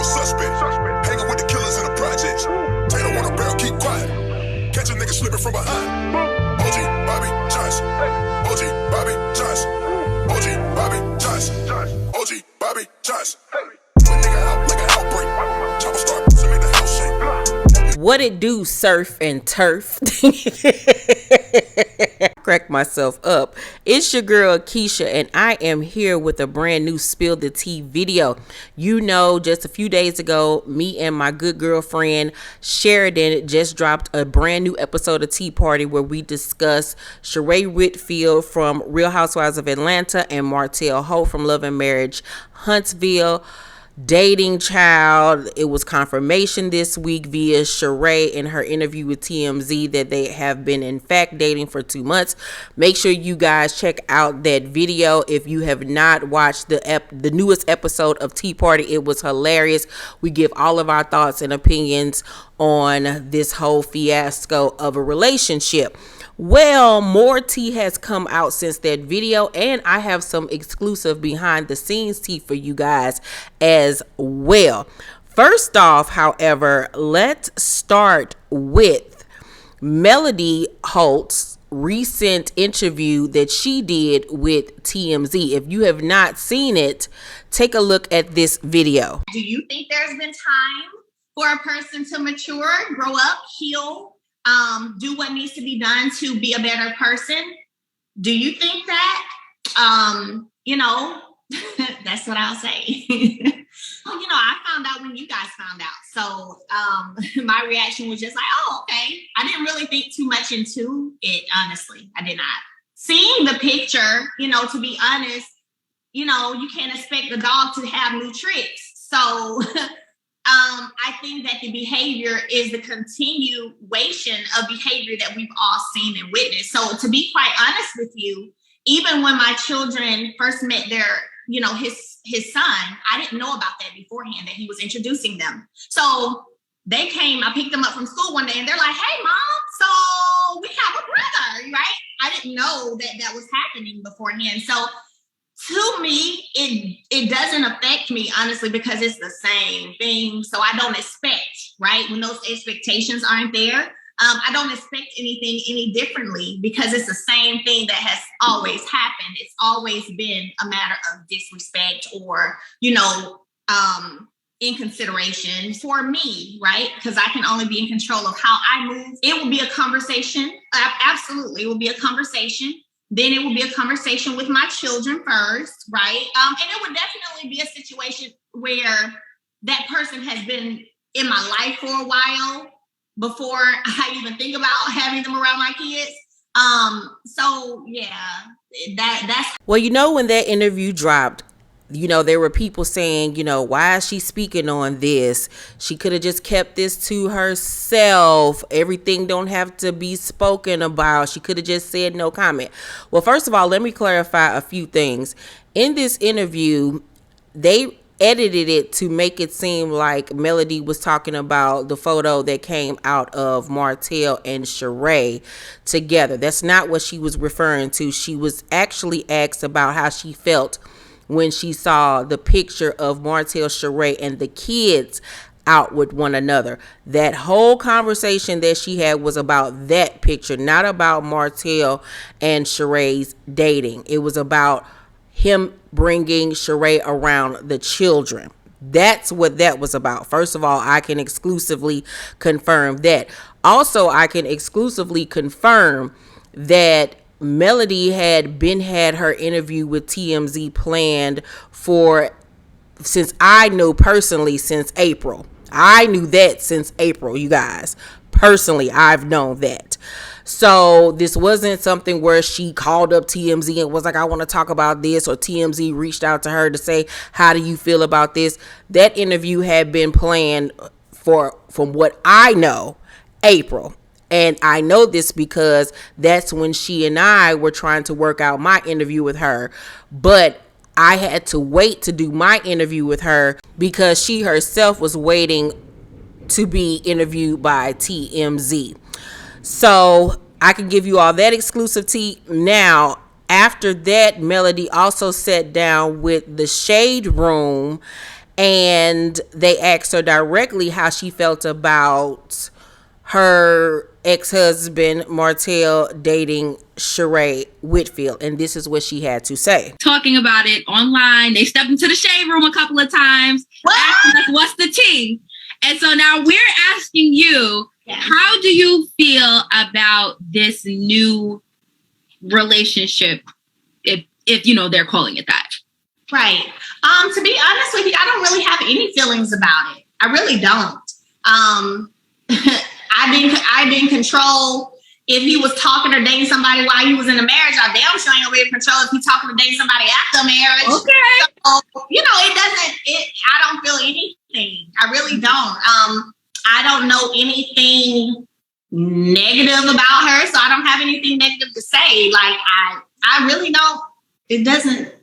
a suspect. Hanging with the killers in the projects. Taylor on a barrel, keep quiet. Catch a nigga slipping from behind. OG Bobby Johnson. OG Bobby Johnson. OG Bobby Johnson. OG Bobby Johnson. Put nigga out like an outbreak. Chopper start to make the house shake. What it do, surf and turf? Crack myself up. It's your girl Keisha, and I am here with a brand new Spill the Tea video. You know, just a few days ago, me and my good girlfriend Sheree just dropped a brand new episode of Tea Party where we discuss Sheree Whitfield from Real Housewives of Atlanta and Martell Holt from Love and Marriage Huntsville dating child. It was confirmation this week via Sheree in her interview with TMZ that they have been in fact dating for 2 months. Make sure you guys check out that video if you have not watched the newest episode of Tea Party. It was hilarious. We give all of our thoughts and opinions on this whole fiasco of a relationship. Well, more tea has come out since that video, and I have some exclusive behind the scenes tea for you guys as well. First off, however, let's start with Melody Holt's recent interview that she did with TMZ. If you have not seen it, take a look at this video. Do you think there's been time for a person to mature, grow up, heal, do what needs to be done to be a better person? Do you think that? That's what I'll say. I found out when you guys found out. So my reaction was just like, oh, okay. I didn't really think too much into it, honestly. I did not. Seeing the picture, to be honest, you can't expect the dog to have new tricks. So I think that the behavior is the continuation of behavior that we've all seen and witnessed. So to be quite honest with you, even when my children first met his son, I didn't know about that beforehand, that he was introducing them. So they came, I picked them up from school one day and they're like, hey, Mom, so we have a brother, right? I didn't know that was happening beforehand. So to me, it doesn't affect me, honestly, because it's the same thing. So I don't expect, right? When those expectations aren't there, I don't expect anything any differently because it's the same thing that has always happened. It's always been a matter of disrespect or, inconsideration for me, right? Because I can only be in control of how I move. It will be a conversation. Absolutely. It will be a conversation. Then it will be a conversation with my children first, right? And it would definitely be a situation where that person has been in my life for a while before I even think about having them around my kids. So yeah, that's. Well, when that interview dropped, there were people saying, why is she speaking on this? She could have just kept this to herself. Everything don't have to be spoken about. She could have just said no comment. Well, first of all, let me clarify a few things. In this interview, they edited it to make it seem like Melody was talking about the photo that came out of Martell and Sheree together. That's not what she was referring to. She was actually asked about how she felt when she saw the picture of Martell, Sheree, and the kids out with one another. That whole conversation that she had was about that picture, not about Martell and Sheree's dating. It was about him bringing Sheree around the children. That's what that was about. First of all, I can exclusively confirm that. Also, I can exclusively confirm that Melody had her interview with TMZ planned since I know personally since April. I knew that since April, you guys. Personally, I've known that. So this wasn't something where she called up TMZ and was like, I want to talk about this, or TMZ reached out to her to say, how do you feel about this? That interview had been planned from what I know, April. And I know this because that's when she and I were trying to work out my interview with her. But I had to wait to do my interview with her because she herself was waiting to be interviewed by TMZ. So I can give you all that exclusive tea. Now, after that, Melody also sat down with the Shade Room and they asked her directly how she felt about her ex-husband Martell dating Sheree Whitfield, and this is what she had to say. Talking about it online, they stepped into the shade room a couple of times, asking us what's the tea. And so now we're asking you, how do you feel about this new relationship, if you know they're calling it that? Right. To be honest with you, I don't really have any feelings about it. I really don't. I didn't control if he was talking or dating somebody while he was in a marriage. I damn sure ain't gonna be able to control if he's talking or dating somebody after marriage. Okay. So, I don't feel anything. I really don't. I don't know anything negative about her, so I don't have anything negative to say. Like, I really don't. It doesn't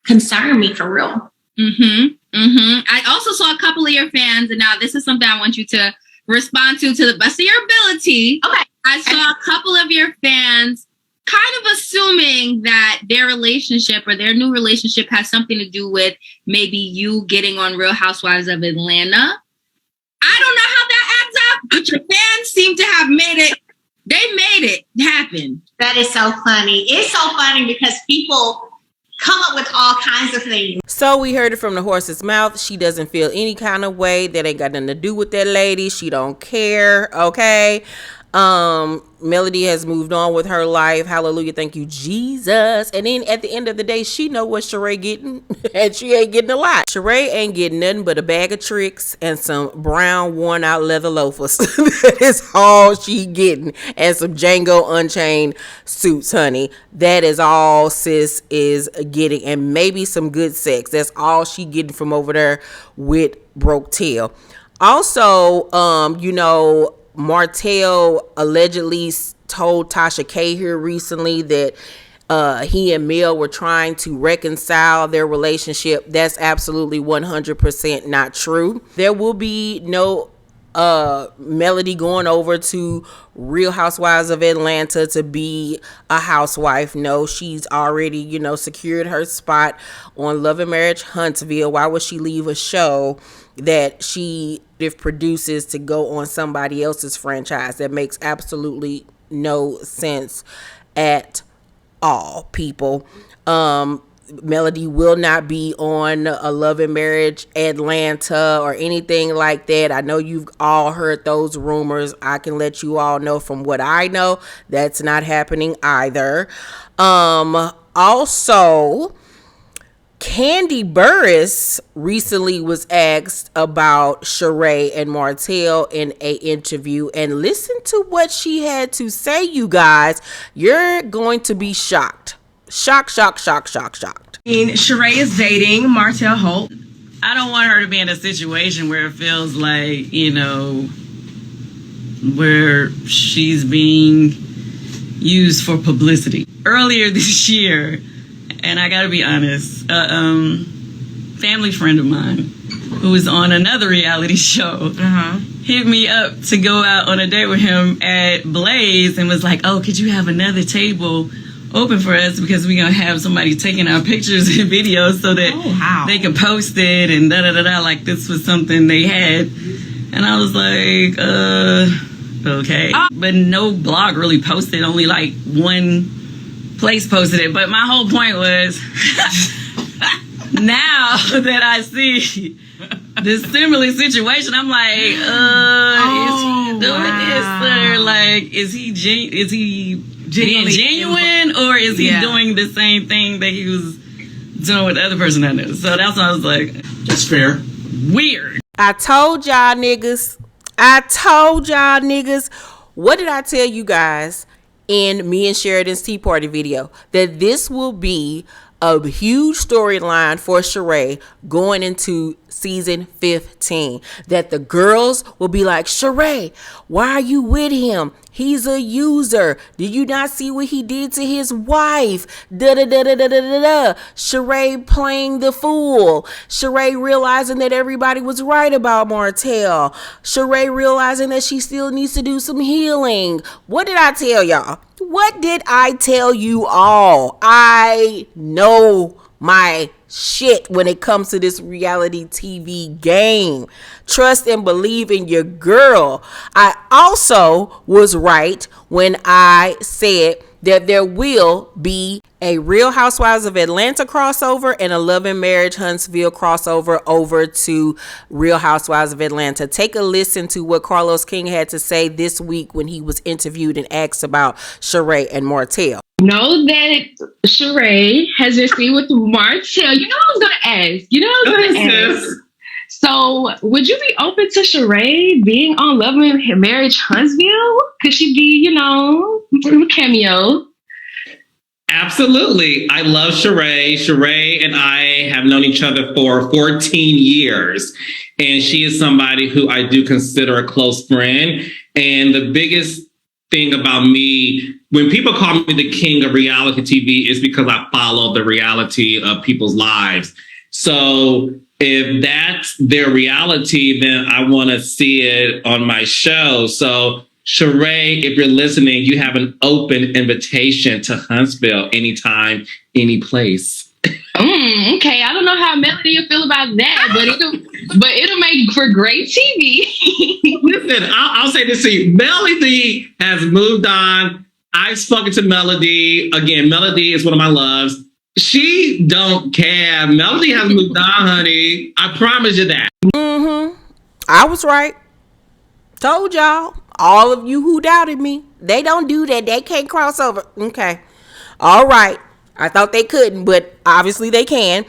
concern me for real. I also saw a couple of your fans, and now this is something I want you to respond to the best of your ability. Okay. I saw a couple of your fans kind of assuming that their relationship or their new relationship has something to do with maybe you getting on Real Housewives of Atlanta. I don't know how that adds up, but your fans seem to have made it. They made it happen. That is so funny. It's so funny because people come up with all kinds of things. So we heard it from the horse's mouth. She doesn't feel any kind of way. That ain't got nothing to do with that lady. She don't care. Okay. Melody has moved on with her life. Hallelujah. Thank you, Jesus. And then at the end of the day, she know what Sheree getting, and she ain't getting a lot. Sheree ain't getting nothing but a bag of tricks and some brown worn out leather loafers. That is all she getting. And some Django Unchained suits, honey. That is all sis is getting. And maybe some good sex. That's all she getting from over there with Broke Tail. Also, Martell allegedly told Tasha K here recently that he and Mel were trying to reconcile their relationship. That's absolutely 100% not true. There will be no Melody going over to Real Housewives of Atlanta to be a housewife. No, she's already, secured her spot on Love and Marriage Huntsville. Why would she leave a show that she produces to go on somebody else's franchise? That makes absolutely no sense at all, people. Melody will not be on a Love and Marriage Atlanta or anything like that. I know you've all heard those rumors. I can let you all know from what I know, that's not happening either. Also, Candy Burris recently was asked about Sheree and Martell in an interview, and listen to what she had to say, you guys. You're going to be shocked. Shocked. Sheree is dating Martell Holt. I don't want her to be in a situation where it feels like, where she's being used for publicity. Earlier this year, and I gotta be honest, a family friend of mine who was on another reality show hit me up to go out on a date with him at Blaze and was like, oh, could you have another table open for us because we're gonna have somebody taking our pictures and videos so that they can post it and da-da-da-da, like this was something they had. And I was like, okay. But no blog really posted, only like one place posted it. But my whole point was now that I see this similar situation, I'm like, is he doing this, or like, is he being genuine, or is he doing the same thing that he was doing with the other person I knew? So that's why I was like, that's fair. Weird. I told y'all niggas. What did I tell you guys in me and Sheridan's Tea Party video? That this will be a huge storyline for Sheree going into season 15. That the girls will be like, Sheree, why are you with him? He's a user. Did you not see what he did to his wife? Sheree playing the fool. Sheree realizing that everybody was right about Martell. Sheree realizing that she still needs to do some healing. What did I tell y'all? What did I tell you all? I know my shit when it comes to this reality TV game. Trust and believe in your girl. I also was right when I said that there will be a Real Housewives of Atlanta crossover and a Love and Marriage Huntsville crossover over to Real Housewives of Atlanta. Take a listen to what Carlos King had to say this week when he was interviewed and asked about Sheree and Martell. Know that Sheree has been seen with Martell. You know I was going to ask. So would you be open to Sheree being on Love and Marriage Huntsville? Could she be, a cameo? Absolutely. I love Sheree. Sheree and I have known each other for 14 years. And she is somebody who I do consider a close friend. And the biggest thing about me, when people call me the king of reality TV, is because I follow the reality of people's lives. So if that's their reality, then I want to see it on my show. So Sheree, if you're listening, you have an open invitation to Huntsville anytime, any place. Okay, I don't know how Melody will feel about that, but it'll make for great TV. Listen, I'll say this to you. Melody has moved on. I've spoken to Melody. Again, Melody is one of my loves. She don't care. Melody has moved on, honey. I promise you that. I was right. Told y'all. All of you who doubted me. They don't do that. They can't cross over. Okay. All right. I thought they couldn't, but obviously they can.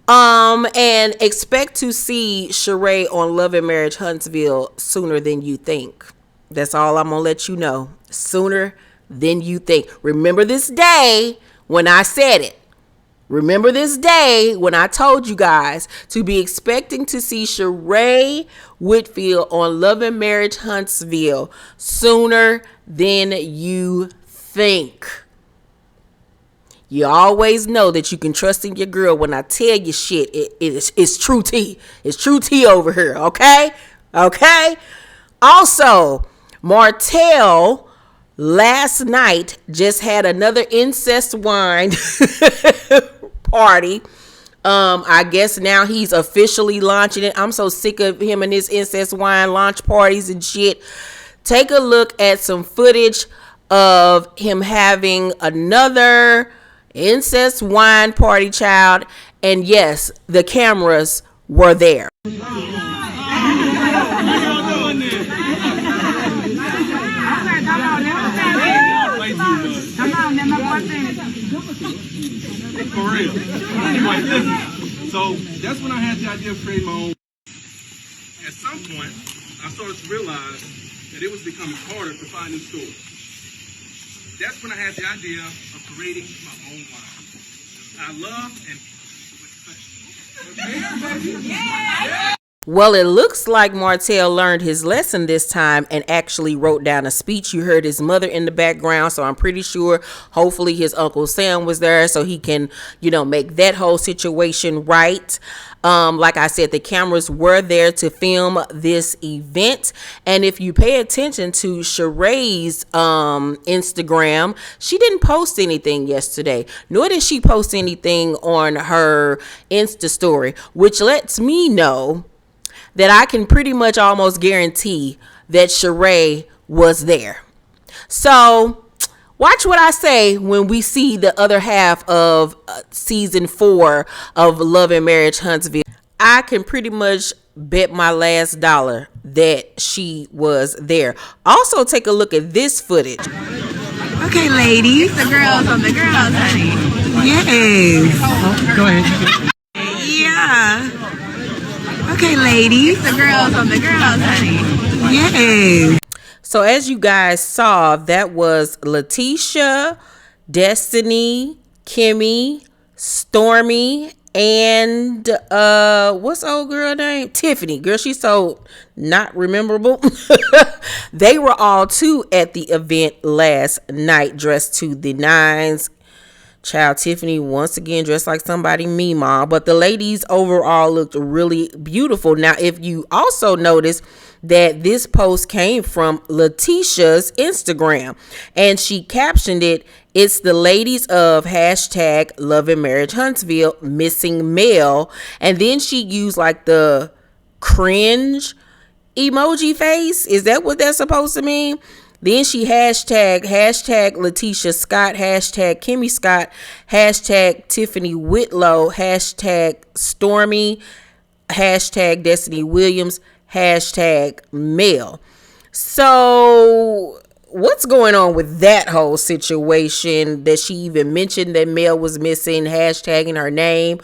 And expect to see Sheree on Love and Marriage Huntsville sooner than you think. That's all I'm going to let you know. Sooner than you think. Remember this day when I said it. Remember this day when I told you guys to be expecting to see Sheree Whitfield on Love and Marriage Huntsville sooner than you think. You always know that you can trust in your girl when I tell you shit. It's true tea. It's true tea over here, okay? Okay? Also, Martell last night just had another incest wine party. I guess now he's officially launching it. I'm so sick of him and his incest wine launch parties and shit. Take a look at some footage of him having another incest wine party, child. And yes, the cameras were there. For real. Anyway, listen. So that's when I had the idea of creating my own. At some point, I started to realize that it was becoming harder to find new stores. That's when I had the idea of creating my own line. I love and Well, it looks like Martell learned his lesson this time and actually wrote down a speech. You heard his mother in the background, so I'm pretty sure hopefully his Uncle Sam was there so he can, make that whole situation right. Like I said, the cameras were there to film this event. And if you pay attention to Sheree's Instagram, she didn't post anything yesterday, nor did she post anything on her Insta story, which lets me know that I can pretty much almost guarantee that Sheree was there. So watch what I say when we see the other half of season 4 of Love and Marriage Huntsville. I can pretty much bet my last dollar that she was there. Also, take a look at this footage. Okay, ladies. The girls on the girls, honey. Yes. Go ahead. Yeah. Okay, ladies. The girls on the girls, honey. Yes. So as you guys saw, that was Letitia, Destiny, Kimmy, Stormy, and what's old girl name? Tiffany. Girl, she's so not rememberable. They were all too at the event last night, dressed to the nines. Child, Tiffany once again dressed like somebody Meemaw, but the ladies overall looked really beautiful. Now, if you also notice that this post came from Letitia's Instagram, and she captioned it It's the ladies of hashtag Love and Marriage Huntsville missing Mel. And then she used like the cringe emoji face. Is that what that's supposed to mean? Then she hashtag Letitia Scott, hashtag Kimmy Scott, hashtag Tiffany Whitlow, hashtag Stormy, hashtag Destiny Williams, hashtag Mel. So what's going on with that whole situation, that she even mentioned that Mel was missing, hashtagging her name?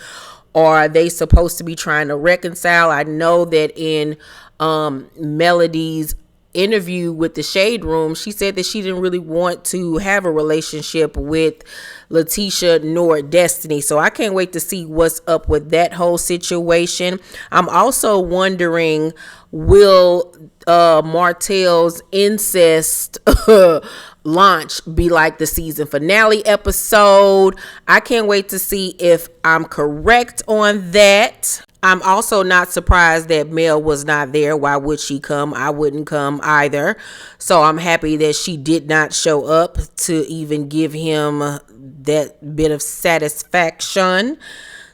Or are they supposed to be trying to reconcile? I know that in Melody's interview with the Shade Room, she said that she didn't really want to have a relationship with Letitia nor Destiny. So I can't wait to see what's up with that whole situation. I'm also wondering, will Martell's incest launch be like the season finale episode? I can't wait to see if I'm correct on that. I'm also not surprised that Mel was not there. Why would she come? I wouldn't come either. So I'm happy that she did not show up to even give him that bit of satisfaction.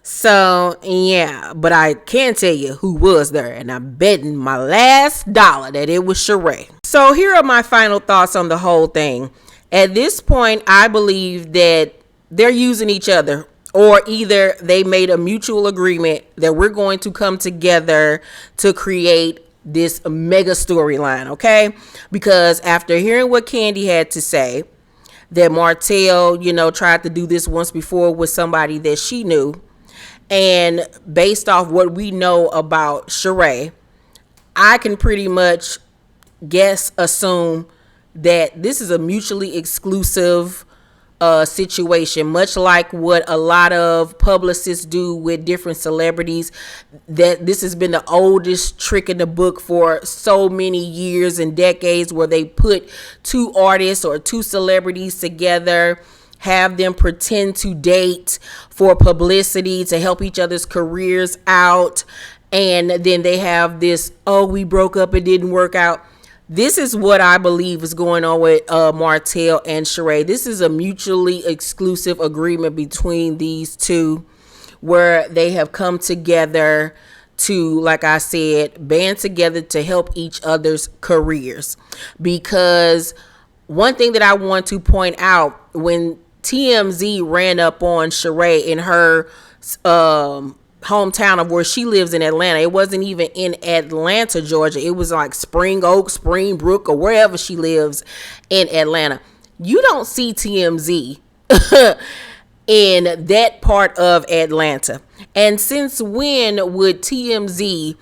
So yeah, but I can tell you who was there, and I'm betting my last dollar that it was Sheree. So here are my final thoughts on the whole thing. At this point, I believe that they're using each other, or either they made a mutual agreement that we're going to come together to create this mega storyline, okay? Because after hearing what Candy had to say, that Martell, tried to do this once before with somebody that she knew, and based off what we know about Sheree, I can pretty much assume that this is a mutually exclusive situation, much like what a lot of publicists do with different celebrities. That this has been the oldest trick in the book for so many years and decades, where they put two artists or two celebrities together, have them pretend to date for publicity to help each other's careers out, and then they have this, oh, we broke up, it didn't work out. This is what I believe is going on with Martell and Sheree. This is a mutually exclusive agreement between these two, where they have come together to, like I said, band together to help each other's careers. Because one thing that I want to point out, when TMZ ran up on Sheree in her hometown of where she lives in Atlanta. It wasn't even in Atlanta, Georgia. It was like Spring Oak, Springbrook, or wherever she lives in Atlanta. You don't see TMZ in that part of Atlanta. And since when would TMZ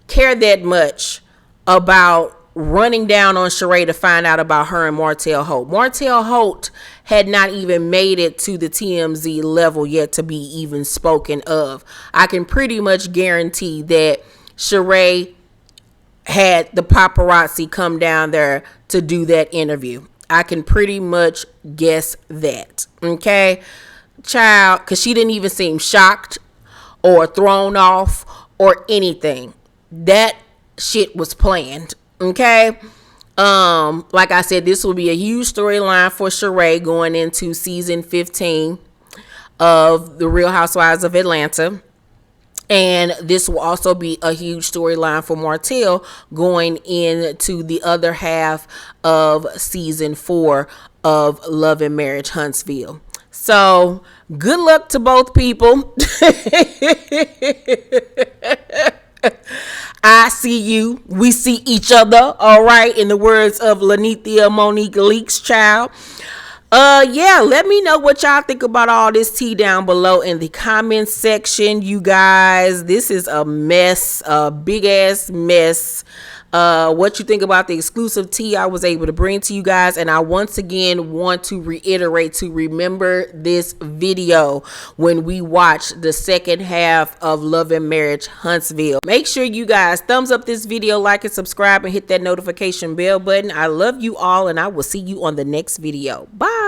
care that much about running down on Sheree to find out about her and Martell Holt? Martell Holt had not even made it to the TMZ level yet to be even spoken of. I can pretty much guarantee that Sheree had the paparazzi come down there to do that interview. I can pretty much guess that. Okay, child, because she didn't even seem shocked or thrown off or anything. That shit was planned. Okay. Like I said, this will be a huge storyline for Sheree going into season 15 of The Real Housewives of Atlanta. And this will also be a huge storyline for Martell going into the other half of season 4 of Love and Marriage Huntsville. So good luck to both people. I see you. We see each other. All right. In the words of Lanithia Monique Leaks, child. Yeah, let me know what y'all think about all this tea down below in the comments section, you guys. This is a mess, a big ass mess. What you think about the exclusive tea I was able to bring to you guys. And I once again want to reiterate to remember this video when we watch the second half of Love and Marriage Huntsville. Make sure you guys thumbs up this video, like and subscribe, and hit that notification bell button. I love you all, and I will see you on the next video. Bye.